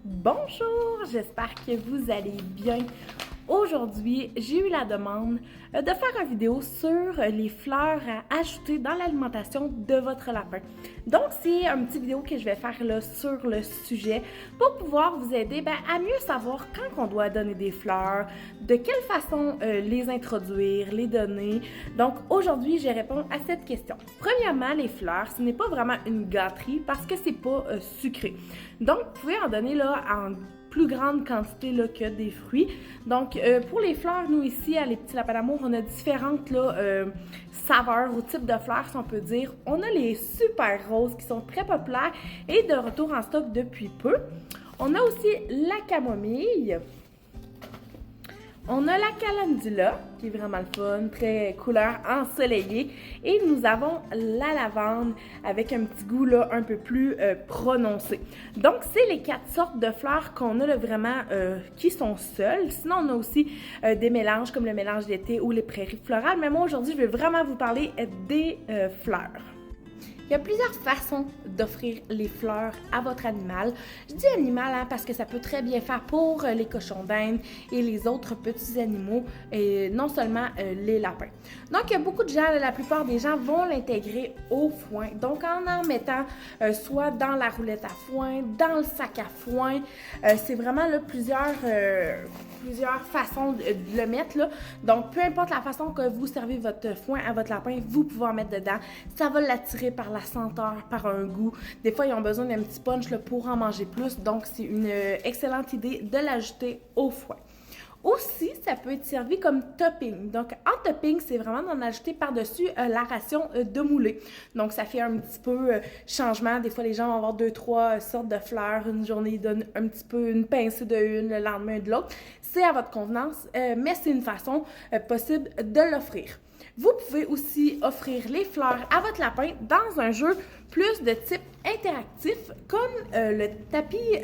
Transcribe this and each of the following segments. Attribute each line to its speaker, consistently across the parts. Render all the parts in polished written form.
Speaker 1: Bonjour, j'espère que vous allez bien. Aujourd'hui, j'ai eu la demande de faire une vidéo sur les fleurs à ajouter dans l'alimentation de votre lapin. Donc, c'est une petite vidéo que je vais faire là, sur le sujet pour pouvoir vous aider à mieux savoir quand on doit donner des fleurs, de quelle façon les introduire, les donner. Donc, aujourd'hui, je réponds à cette question. Premièrement, les fleurs, ce n'est pas vraiment une gâterie parce que c'est pas sucré. Donc, vous pouvez en donner là en plus grande quantité là, que des fruits. Donc, pour les fleurs, nous ici, à Les Petits Lapins d'Amour, on a différentes saveurs ou types de fleurs, si on peut dire. On a les super roses qui sont très populaires et de retour en stock depuis peu. On a aussi la camomille. On a la calendula, qui est vraiment le fun, très couleur ensoleillée. Et nous avons la lavande avec un petit goût là, un peu plus prononcé. Donc, c'est les 4 sortes de fleurs qu'on a là, vraiment qui sont seules. Sinon, on a aussi des mélanges comme le mélange d'été ou les prairies florales. Mais moi, aujourd'hui, je vais vraiment vous parler des fleurs. Il y a plusieurs façons d'offrir les fleurs à votre animal. Je dis animal parce que ça peut très bien faire pour les cochons d'Inde et les autres petits animaux, et non seulement les lapins. Donc, il y a beaucoup de gens, la plupart des gens vont l'intégrer au foin. Donc, en mettant soit dans la roulette à foin, dans le sac à foin. C'est vraiment là, plusieurs façons de le mettre. Là. Donc, peu importe la façon que vous servez votre foin à votre lapin, vous pouvez en mettre dedans. Ça va l'attirer par la senteur, par un goût. Des fois, ils ont besoin d'un petit punch là, pour en manger plus. Donc, c'est une excellente idée de l'ajouter au foin. Aussi, ça peut être servi comme topping. Donc, en topping, c'est vraiment d'en ajouter par-dessus la ration de moulée. Donc, ça fait un petit peu changement. Des fois, les gens vont avoir 2-3 sortes de fleurs. Une journée, ils donnent un petit peu une pincée de une, le lendemain de l'autre. C'est à votre convenance, mais c'est une façon possible de l'offrir. Vous pouvez aussi offrir les fleurs à votre lapin dans un jeu plus de type interactif, comme le tapis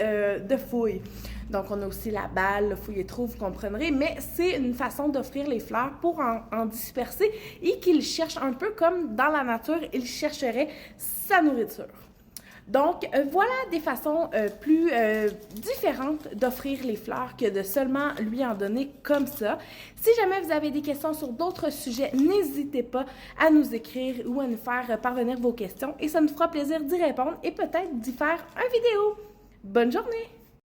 Speaker 1: de fouille. Donc, on a aussi la balle, le fouille-trou, vous comprendrez, mais c'est une façon d'offrir les fleurs pour en disperser et qu'ils cherchent un peu comme dans la nature, ils chercheraient sa nourriture. Donc, voilà des façons plus différentes d'offrir les fleurs que de seulement lui en donner comme ça. Si jamais vous avez des questions sur d'autres sujets, n'hésitez pas à nous écrire ou à nous faire parvenir vos questions et ça nous fera plaisir d'y répondre et peut-être d'y faire une vidéo. Bonne journée!